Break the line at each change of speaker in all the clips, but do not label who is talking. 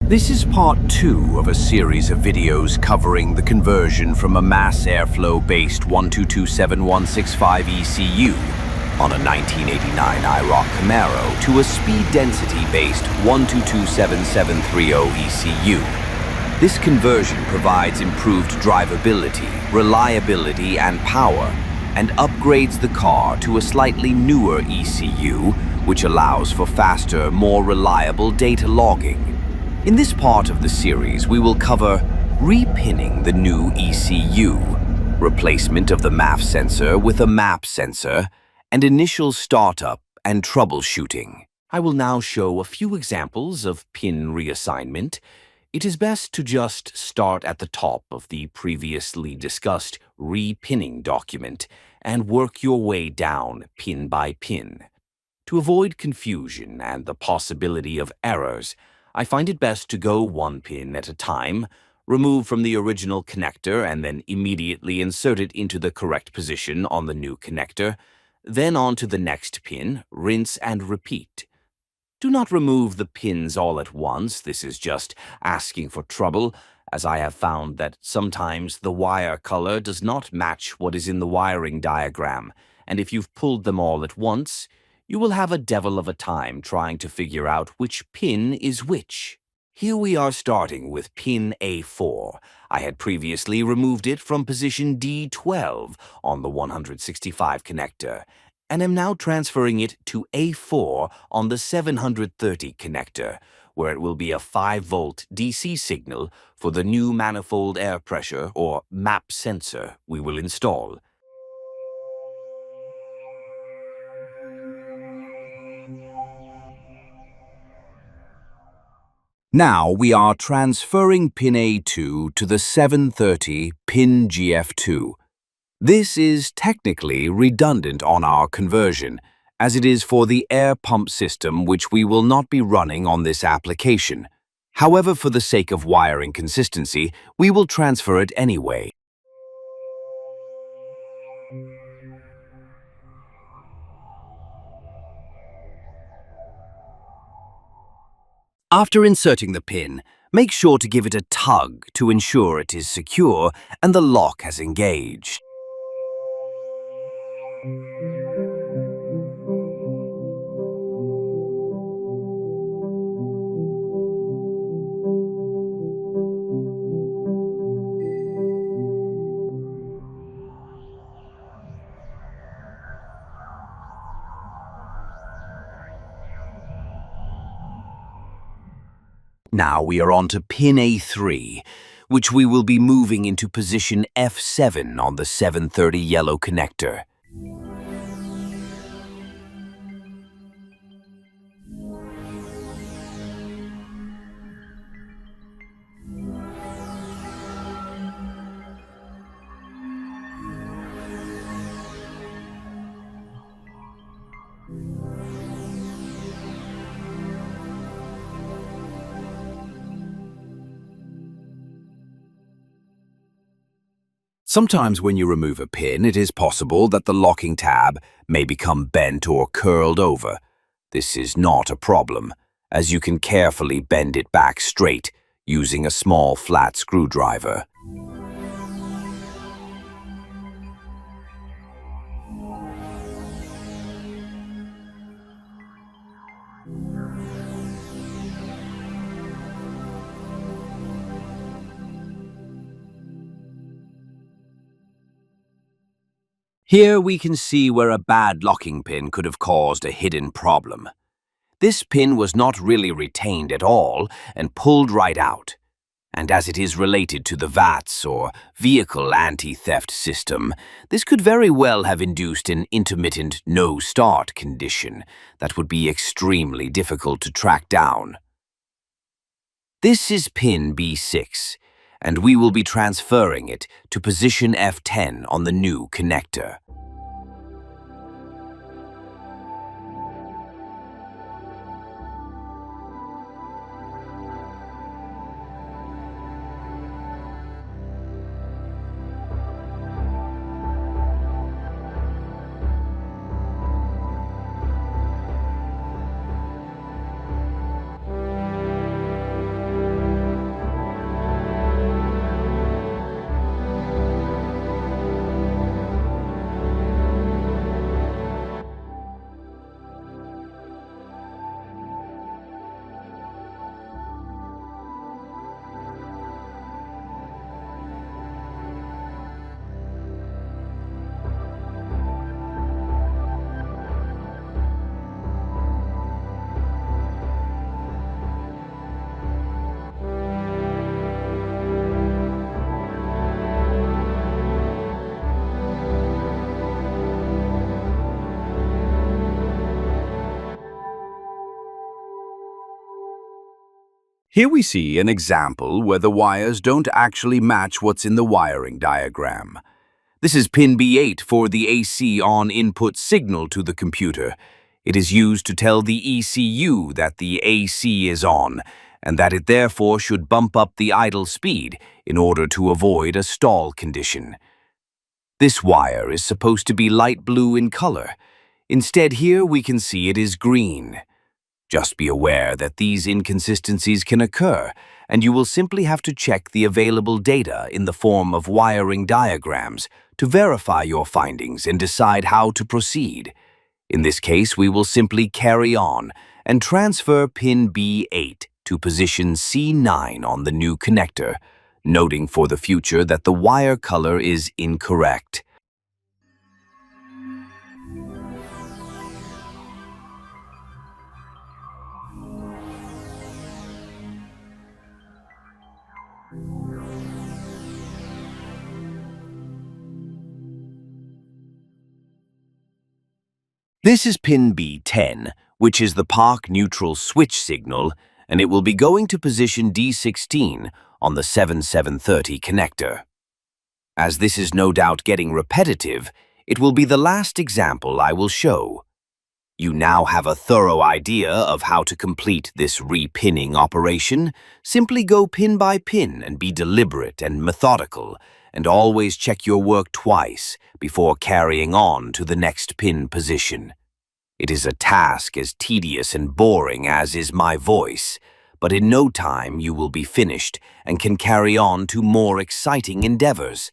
This is part 2 of a series of videos covering the conversion from a mass airflow-based 1227165 ECU on a 1989 Iroc Camaro to a speed density-based 1227730 ECU. This conversion provides improved drivability, reliability, and power, and upgrades the car to a slightly newer ECU, which allows for faster, more reliable data logging. In this part of the series, we will cover repinning the new ECU, replacement of the MAF sensor with a MAP sensor, and initial startup and troubleshooting. I will now show a few examples of pin reassignment. It is best to just start at the top of the previously discussed repinning document and work your way down pin by pin. To avoid confusion and the possibility of errors, I find it best to go one pin at a time, remove from the original connector and then immediately insert it into the correct position on the new connector, then on to the next pin, rinse and repeat. Do not remove the pins all at once. This is just asking for trouble, as I have found that sometimes the wire color does not match what is in the wiring diagram, and if you've pulled them all at once, you will have a devil of a time trying to figure out which pin is which. Here we are starting with pin A4. I had previously removed it from position D12 on the 165 connector, and am now transferring it to A4 on the 730 connector, where it will be a 5-volt DC signal for the new manifold air pressure or MAP sensor we will install. Now we are transferring pin A2 to the 730 pin GF2. This is technically redundant on our conversion, as it is for the air pump system which we will not be running on this application. However, for the sake of wiring consistency, we will transfer it anyway. After inserting the pin, make sure to give it a tug to ensure it is secure and the lock has engaged. Now we are on to pin A3, which we will be moving into position F7 on the 730 yellow connector. Sometimes when you remove a pin, it is possible that the locking tab may become bent or curled over. This is not a problem, as you can carefully bend it back straight using a small flat screwdriver. Here we can see where a bad locking pin could have caused a hidden problem. This pin was not really retained at all and pulled right out. And as it is related to the VATS or Vehicle Anti-Theft System, this could very well have induced an intermittent no-start condition that would be extremely difficult to track down. This is pin B6, and we will be transferring it to position F10 on the new connector.
Here we see an example where the wires don't actually match what's in the wiring diagram. This is pin B8 for the AC on input signal to the computer. It is used to tell the ECU that the AC is on, and that it therefore should bump up the idle speed in order to avoid a stall condition. This wire is supposed to be light blue in color. Instead, here we can see it is green. Just be aware that these inconsistencies can occur, and you will simply have to check the available data in the form of wiring diagrams to verify your findings and decide how to proceed. In this case, we will simply carry on and transfer pin B8 to position C9 on the new connector, noting for the future that the wire color is incorrect. This is pin B10, which is the park neutral switch signal, and it will be going to position D16 on the 7730 connector. As this is no doubt getting repetitive, it will be the last example I will show. You now have a thorough idea of how to complete this repinning operation. Simply go pin by pin and be deliberate and methodical, and always check your work twice before carrying on to the next pin position. It is a task as tedious and boring as is my voice, but in no time you will be finished and can carry on to more exciting endeavors.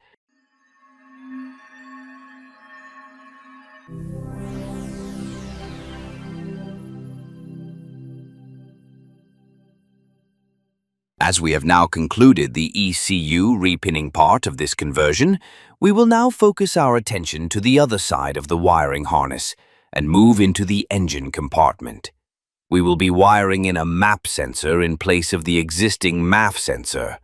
As we have now concluded the ECU repinning part of this conversion, we will now focus our attention to the other side of the wiring harness and move into the engine compartment. We will be wiring in a MAP sensor in place of the existing MAF sensor.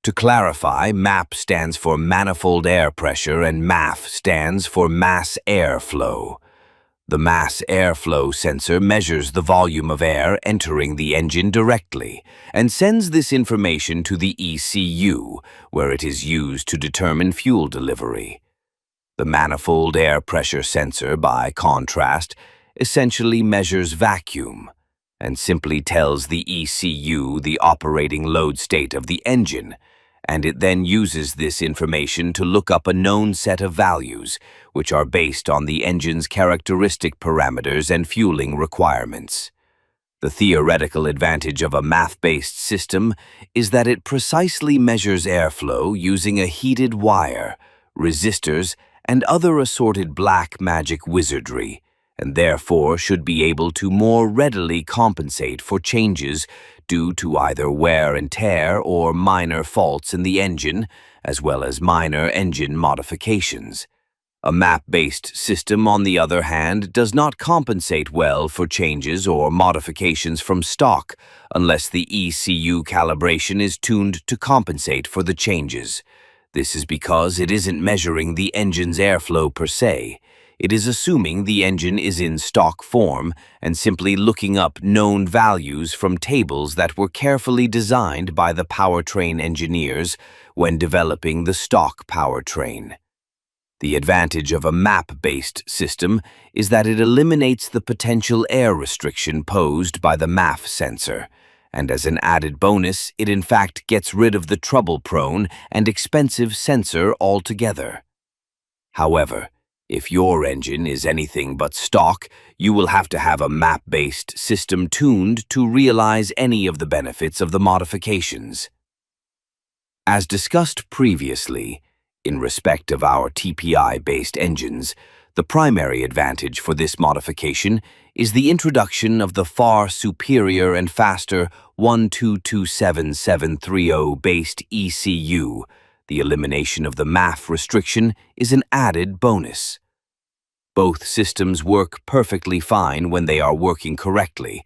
To clarify, MAP stands for manifold air pressure and MAF stands for mass airflow. The mass airflow sensor measures the volume of air entering the engine directly and sends this information to the ECU, where it is used to determine fuel delivery. The manifold air pressure sensor, by contrast, essentially measures vacuum and simply tells the ECU the operating load state of the engine, and it then uses this information to look up a known set of values, which are based on the engine's characteristic parameters and fueling requirements. The theoretical advantage of a MAF-based system is that it precisely measures airflow using a heated wire, resistors, and other assorted black magic wizardry, and therefore should be able to more readily compensate for changes due to either wear and tear or minor faults in the engine, as well as minor engine modifications. A MAP-based system, on the other hand, does not compensate well for changes or modifications from stock unless the ECU calibration is tuned to compensate for the changes. This is because it isn't measuring the engine's airflow per se. It is assuming the engine is in stock form and simply looking up known values from tables that were carefully designed by the powertrain engineers when developing the stock powertrain. The advantage of a MAP-based system is that it eliminates the potential air restriction posed by the MAF sensor, and as an added bonus, it in fact gets rid of the trouble-prone and expensive sensor altogether. However, if your engine is anything but stock, you will have to have a MAP-based system tuned to realize any of the benefits of the modifications. As discussed previously, in respect of our TPI-based engines, the primary advantage for this modification is the introduction of the far superior and faster 1227730-based ECU. The elimination of the MAF restriction is an added bonus. Both systems work perfectly fine when they are working correctly,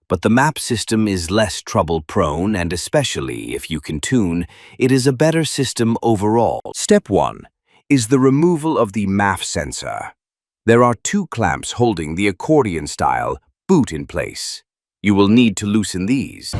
but the MAP system is less trouble-prone, and especially if you can tune, it is a better system overall. Step 1 is the removal of the MAF sensor. There are two clamps holding the accordion-style boot in place. You will need to loosen these.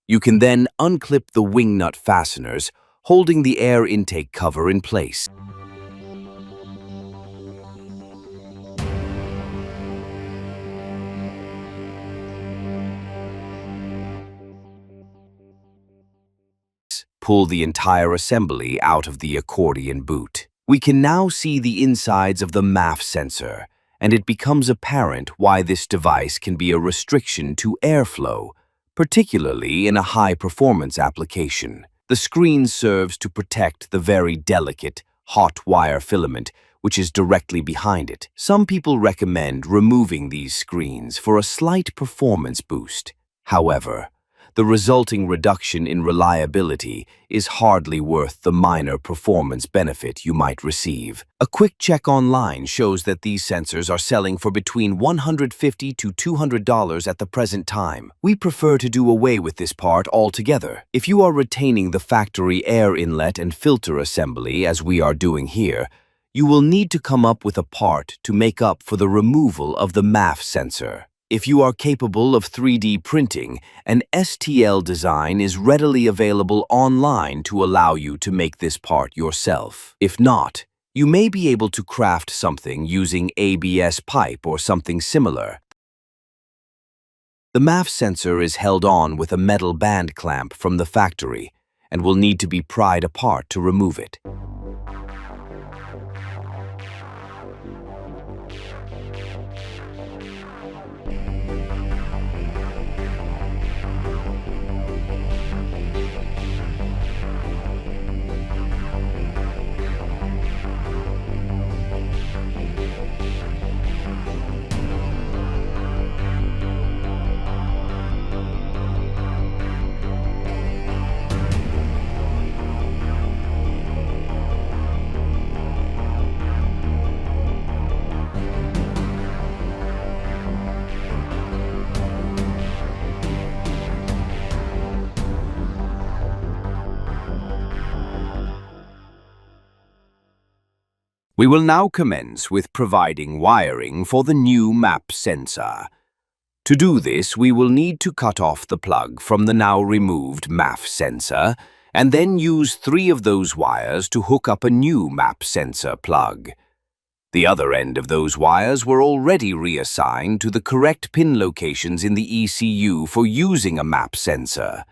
You can then unclip the wing nut fasteners, holding the air intake cover in place. Pull the entire assembly out of the accordion boot. We can now see the insides of the MAF sensor, and it becomes apparent why this device can be a restriction to airflow, particularly in a high-performance application. The screen serves to protect the very delicate, hot wire filament, which is directly behind it. Some people recommend removing these screens for a slight performance boost. However, the resulting reduction in reliability is hardly worth the minor performance benefit you might receive. A quick check online shows that these sensors are selling for between $150 to $200 at the present time. We prefer to do away with this part altogether. If you are retaining the factory air inlet and filter assembly, as we are doing here, you will need to come up with a part to make up for the removal of the MAF sensor. If you are capable of 3D printing, an STL design is readily available online to allow you to make this part yourself. If not, you may be able to craft something using ABS pipe or something similar. The MAF sensor is held on with a metal band clamp from the factory and will need to be pried apart to remove it. We will now commence with providing wiring for the new MAP sensor. To do this, we will need to cut off the plug from the now removed MAF sensor and then use 3 of those wires to hook up a new MAP sensor plug. The other end of those wires were already reassigned to the correct pin locations in the ECU for using a MAP sensor.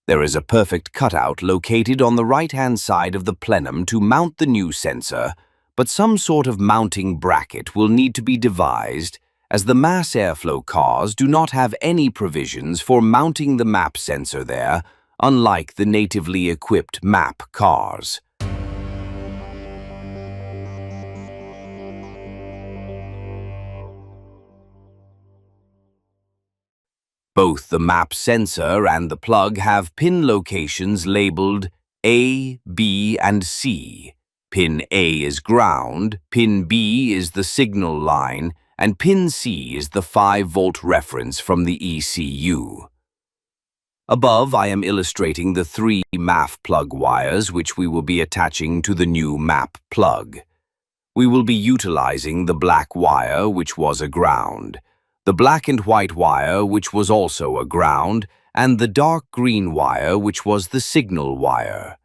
There is a perfect cutout located on the right-hand side of the plenum to mount the new sensor, but some sort of mounting bracket will need to be devised, as the mass airflow cars do not have any provisions for mounting the MAP sensor there, unlike the natively equipped MAP cars. Both the MAP sensor and the plug have pin locations labeled A, B, and C. Pin A is ground, pin B is the signal line, and pin C is the 5-volt reference from the ECU. Above, I am illustrating the 3 MAF plug wires which we will be attaching to the new MAP plug. We will be utilizing the black wire, which was a ground, the black and white wire, which was also a ground, and the dark green wire, which was the signal wire.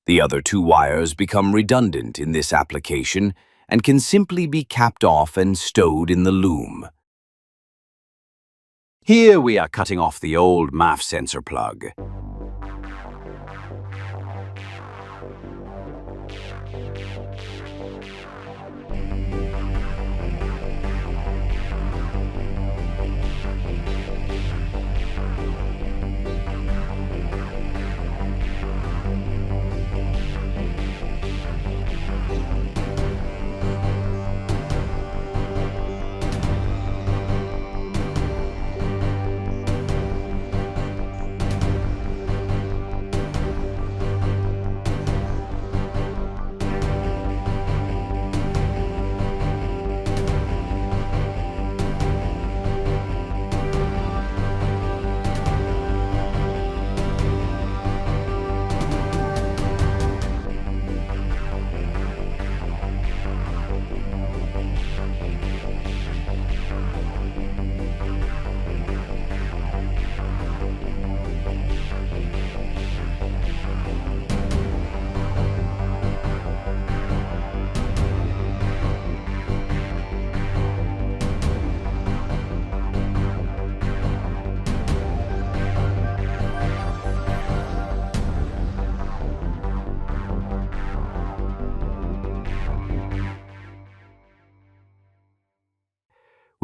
The other 2 wires become redundant in this application and can simply be capped off and stowed in the loom. Here we are cutting off the old MAF sensor plug.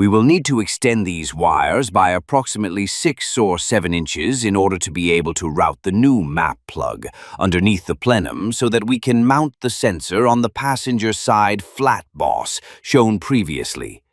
We will need to extend these wires by approximately 6 or 7 inches in order to be able to route the new MAP plug underneath the plenum so that we can mount the sensor on the passenger side flat boss shown previously.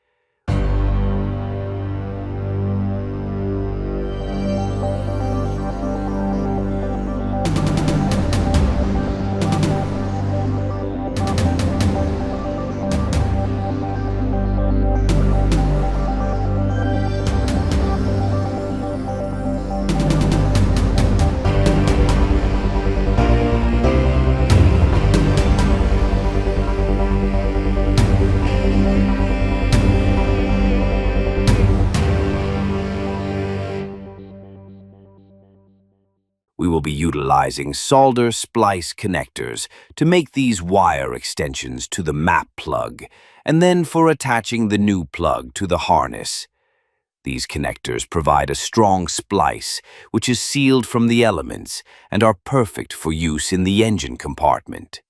We will be utilizing solder splice connectors to make these wire extensions to the MAP plug, and then for attaching the new plug to the harness. These connectors provide a strong splice, which is sealed from the elements and are perfect for use in the engine compartment.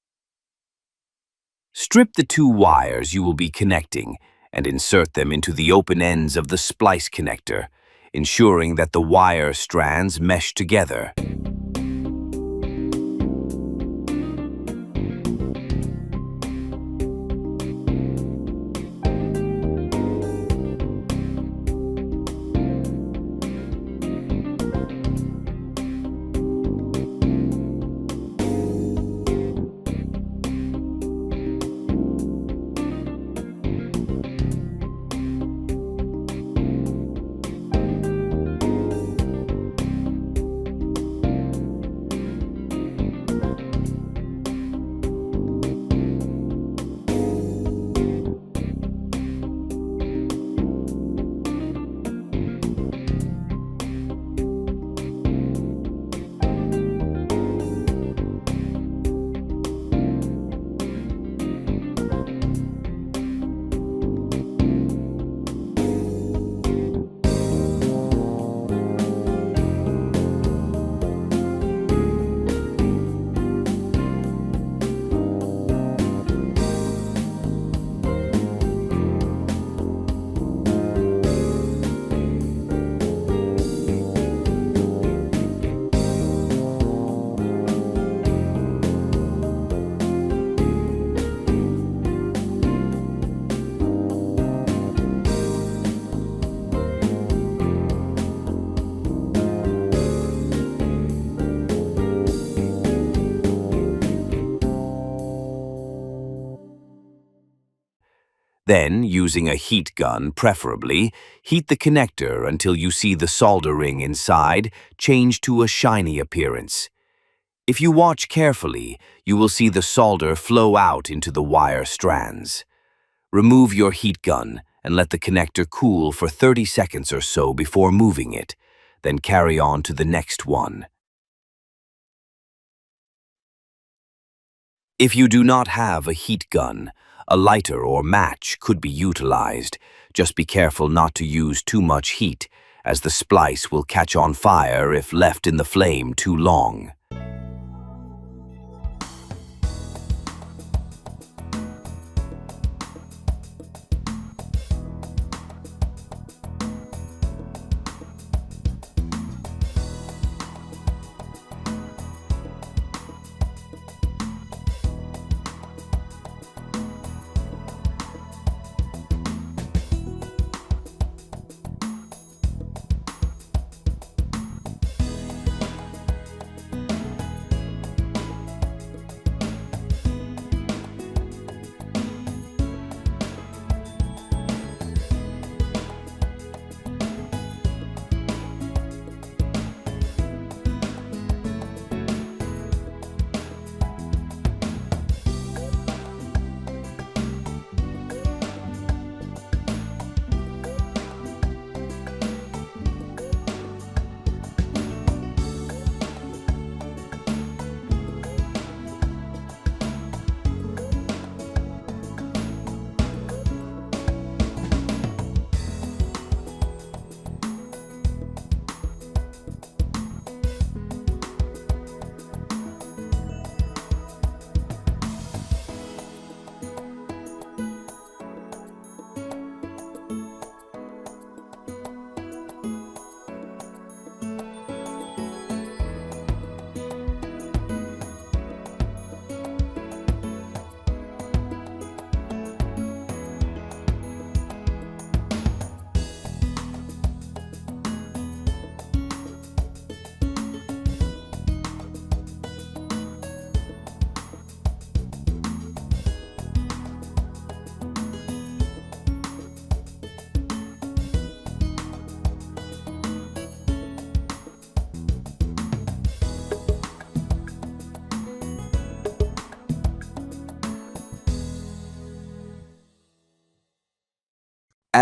Strip the 2 wires you will be connecting and insert them into the open ends of the splice connector, ensuring that the wire strands mesh together. Then, using a heat gun preferably, heat the connector until you see the solder ring inside change to a shiny appearance. If you watch carefully, you will see the solder flow out into the wire strands. Remove your heat gun and let the connector cool for 30 seconds or so before moving it, then carry on to the next one. If you do not have a heat gun, a lighter or match could be utilized. Just be careful not to use too much heat, as the splice will catch on fire if left in the flame too long.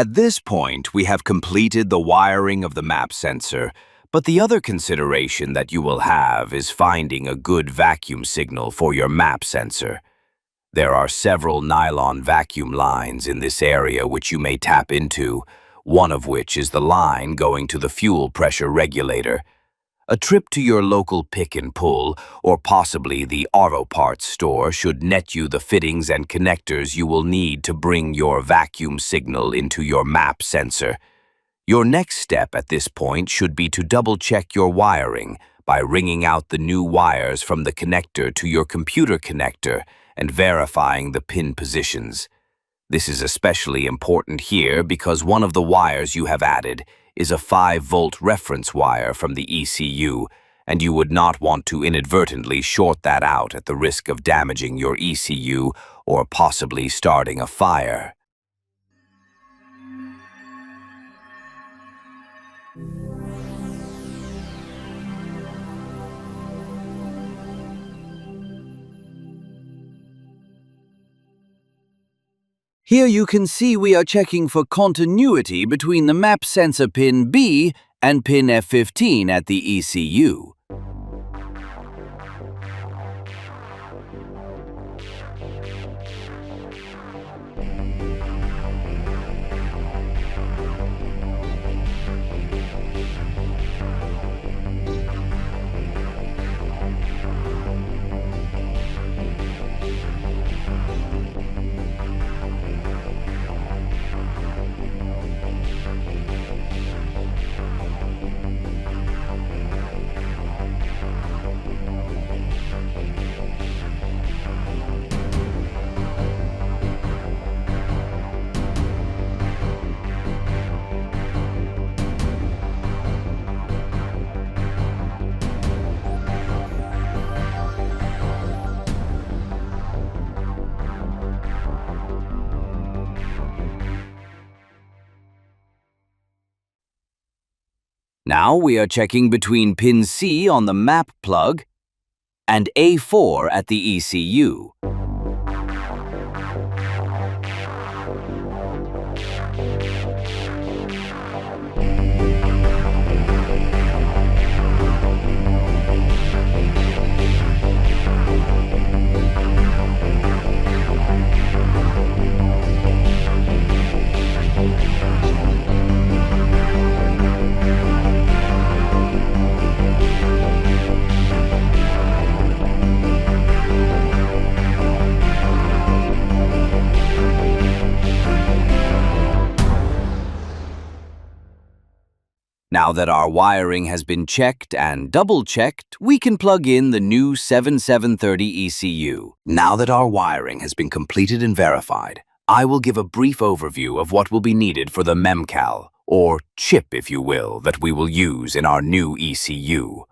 At this point, we have completed the wiring of the map sensor, but the other consideration that you will have is finding a good vacuum signal for your map sensor. There are several nylon vacuum lines in this area which you may tap into, one of which is the line going to the fuel pressure regulator. A trip to your local pick and pull, or possibly the auto parts store, should net you the fittings and connectors you will need to bring your vacuum signal into your map sensor. Your next step at this point should be to double-check your wiring by wringing out the new wires from the connector to your computer connector and verifying the pin positions. This is especially important here because one of the wires you have added is a 5-volt reference wire from the ECU, and you would not want to inadvertently short that out at the risk of damaging your ECU or possibly starting a fire. Here you can see we are checking for continuity between the map sensor pin B and pin F15 at the ECU. Now we are checking between pin C on the map plug and A4 at the ECU. Now that our wiring has been checked and double-checked, we can plug in the new 7730 ECU. Now that our wiring has been completed and verified, I will give a brief overview of what will be needed for the MEMCAL, or chip if you will, that we will use in our new ECU.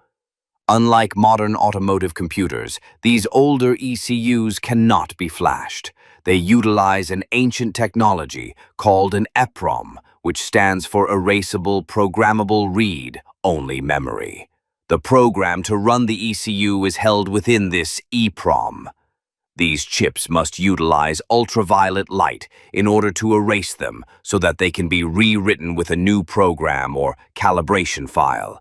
Unlike modern automotive computers, these older ECUs cannot be flashed. They utilize an ancient technology called an EPROM, which stands for Erasable Programmable Read-Only Memory. The program to run the ECU is held within this EPROM. These chips must utilize ultraviolet light in order to erase them so that they can be rewritten with a new program or calibration file.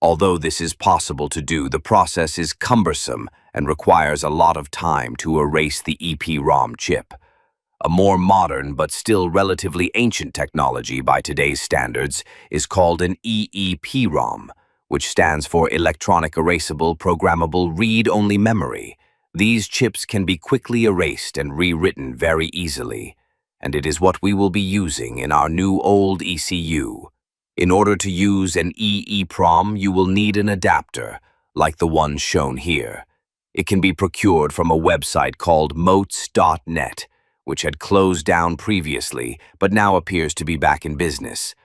Although this is possible to do, the process is cumbersome and requires a lot of time to erase the EPROM chip. A more modern but still relatively ancient technology by today's standards is called an EEPROM, which stands for Electronic Erasable Programmable Read-Only Memory. These chips can be quickly erased and rewritten very easily, and it is what we will be using in our new old ECU. In order to use an EEPROM, you will need an adapter, like the one shown here. It can be procured from a website called motes.net, which had closed down previously, but now appears to be back in business.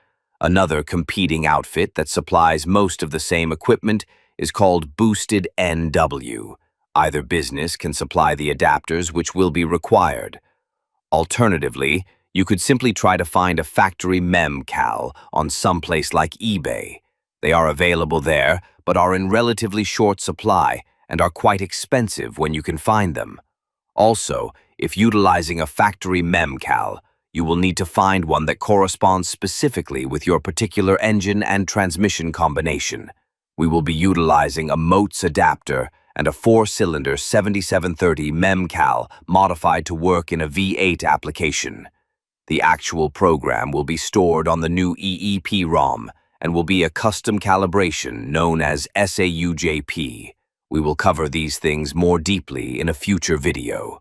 Another competing outfit that supplies most of the same equipment is called Boosted NW. Either business can supply the adapters which will be required. Alternatively, you could simply try to find a factory MEMCAL on someplace like eBay. They are available there, but are in relatively short supply and are quite expensive when you can find them. Also, if utilizing a factory MEMCAL, You will need to find one that corresponds specifically with your particular engine and transmission combination. We will be utilizing a MOTS adapter and a 4-cylinder 7730 MEMCAL modified to work in a V8 application. The actual program will be stored on the new EEPROM and will be a custom calibration known as SAUJP. We will cover these things more deeply in a future video.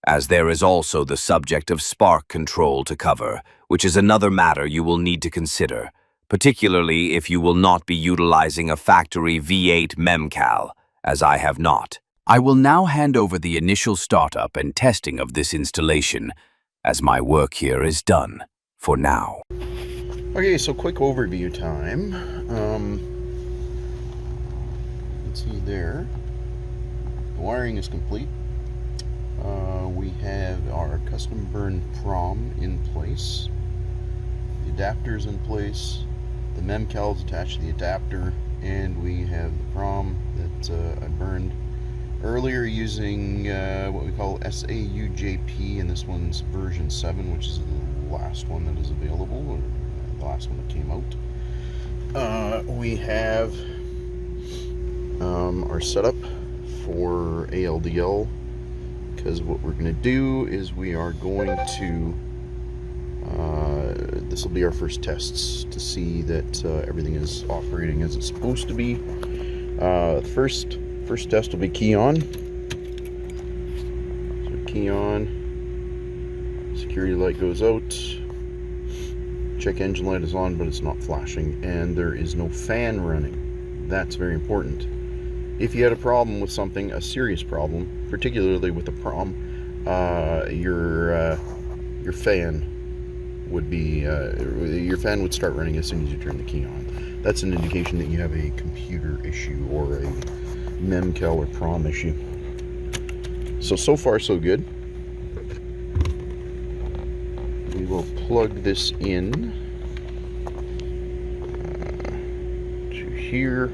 As there is also the subject of spark control to cover, which is another matter you will need to consider, particularly if you will not be utilizing a factory V8 MEMCAL, as I have not. I will now hand over the initial startup and testing of this installation, as my work here is done, for now.
Okay, so quick overview time. You can see there, the wiring is complete. We have our custom burn prom in place. The adapter's in place. The MEMCAL is attached to the adapter, and we have the prom that I burned earlier using what we call SAUJP, and this one's version 7, which is the last one that is available, or the last one that came out. We have our setup for ALDL, because what we're going to do is we are going to this will be our first tests to see that everything is operating as it's supposed to be. First test will be key on. So key on, security light goes out, check engine light is on but it's not flashing, and there is no fan running. That's very important. If you had a problem with something, a serious problem, particularly with the prom, your fan would be your fan would start running as soon as you turn the key on. That's an indication that you have a computer issue or a MEMCAL or prom issue. So far so good. We will plug this in to here.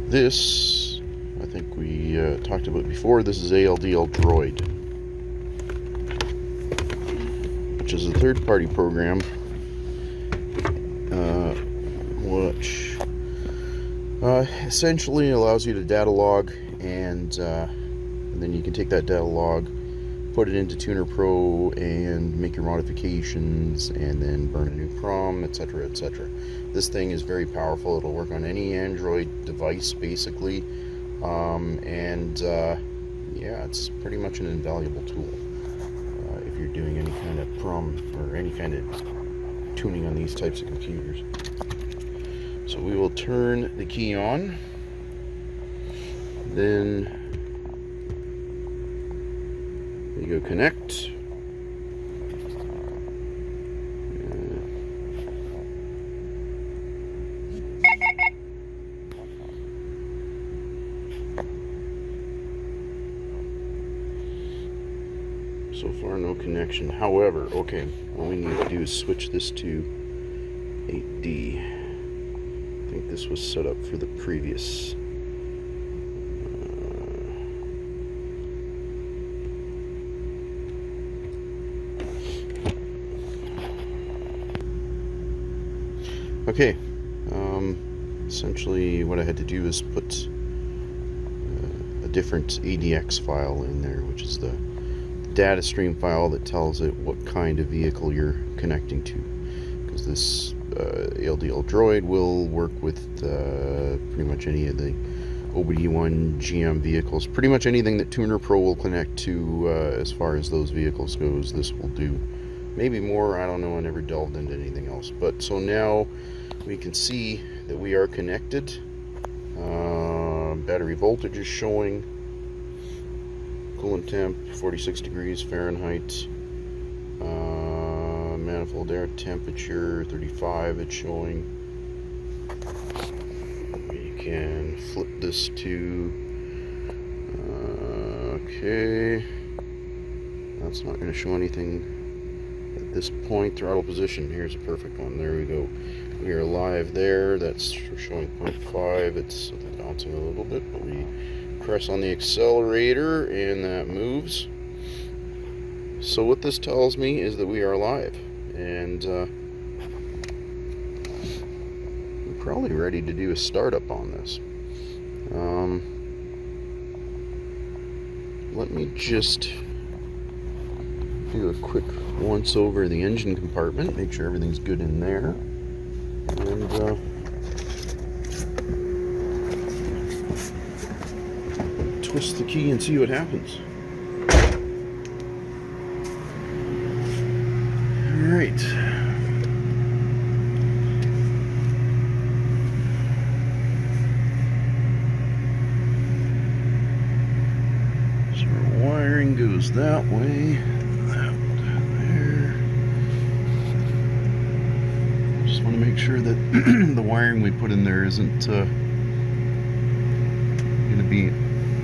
This, I think we talked about before, this is ALDL Droid, which is a third-party program, which essentially allows you to data log, and then you can take that data log, put it into Tuner Pro, and make your modifications, and then burn a new prom, etc., etc. This thing is very powerful. It'll work on any Android device, basically, yeah, it's pretty much an invaluable tool if you're doing any kind of prom or any kind of tuning on these types of computers. So we will turn the key on, then you go connect. So far no connection. However, okay, what we need to do is switch this to 8D. I think this was set up for the previous. Okay, essentially what I had to do is put a different ADX file in there, which is the data stream file that tells it what kind of vehicle you're connecting to, because this ALDL Droid will work with pretty much any of the OBD1 GM vehicles. Pretty much anything that Tuner Pro will connect to as far as those vehicles goes, this will do. Maybe more, I don't know, I never delved into anything else. But so now we can see that we are connected. Battery voltage is showing. Coolant temp 46 degrees Fahrenheit. Manifold air temperature 35, it's showing. We can flip this to okay, that's not going to show anything at this point, throttle position, here's a perfect one. There we go. We are live there. That's showing 0.5. It's bouncing a little bit, but we press on the accelerator and that moves. So what this tells me is that we are live, and we're probably ready to do a startup on this. Let me just do a quick once over the engine compartment, make sure everything's good in there, and twist the key and see what happens. All right. So our wiring goes that way. Make sure that the wiring we put in there isn't going to be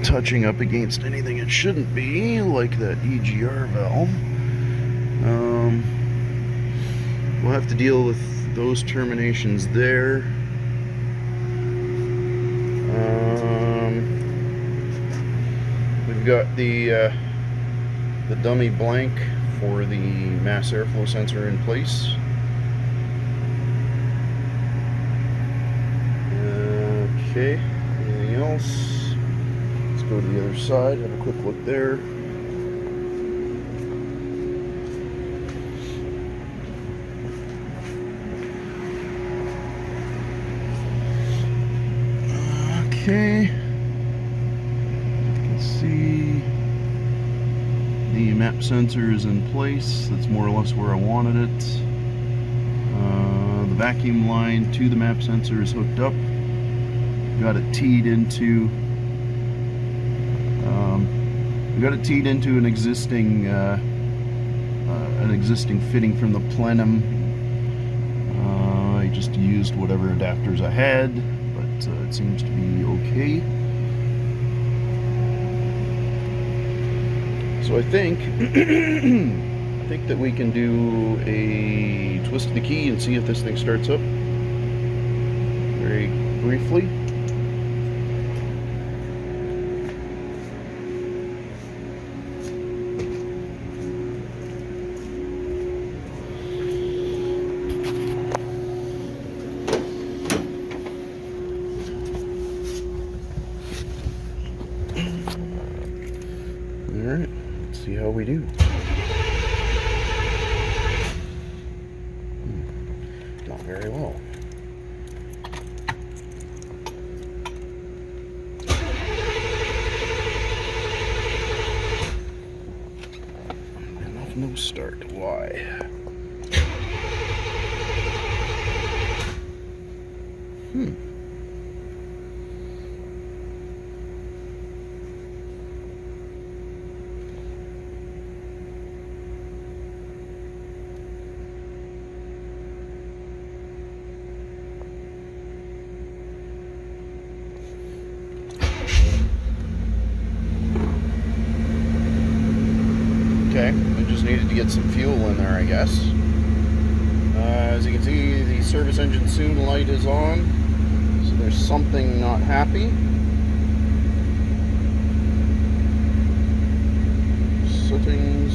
touching up against anything it shouldn't be, like that EGR valve. We'll have to deal with those terminations there. We've got the dummy blank for the mass airflow sensor in place. Okay, anything else? Let's go to the other side, have a quick look there. Okay, you can see the map sensor is in place. That's more or less where I wanted it. The vacuum line to the map sensor is hooked up. Got it teed into an existing fitting from the plenum. I just used whatever adapters I had, but it seems to be okay. So I think that we can do a twist of the key and see if this thing starts up very briefly. Alright, let's see how we do. Not very well. Enough no start. Why? Okay, we just needed to get some fuel in there, I guess. As you can see, the service engine soon light is on, so there's something not happy. Settings.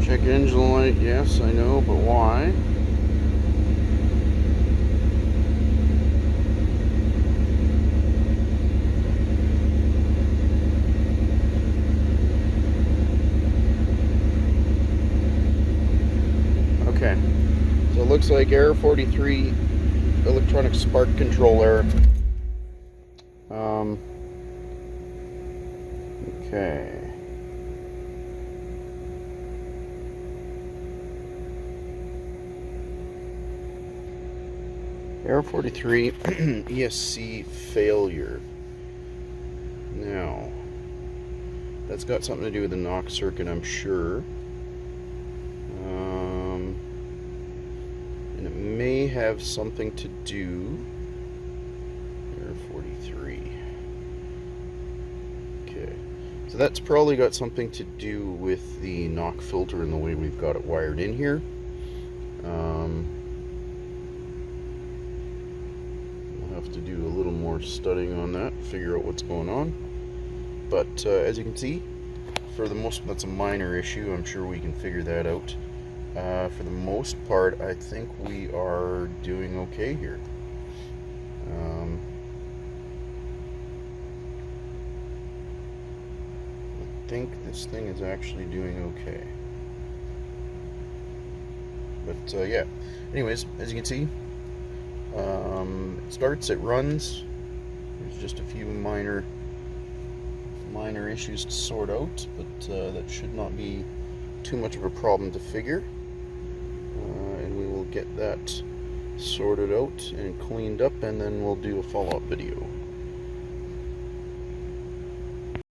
Check engine light, yes, I know, but why? Okay, so it looks like error 43, electronic spark control error. Okay. Error 43, ESC failure. Now, that's got something to do with the knock circuit, I'm sure. have something to do. Error 43. Okay. So that's probably got something to do with the knock filter and the way we've got it wired in here. We'll have to do a little more studying on that, figure out what's going on. But as you can see, for the most, that's a minor issue. I'm sure we can figure that out. For the most part, I think we are doing okay here. I think this thing is actually doing okay. But yeah, anyways, as you can see, it starts, it runs. There's just a few minor issues to sort out, but that should not be too much of a problem to figure. And we will get that sorted out and cleaned up, and then we'll do a follow-up video.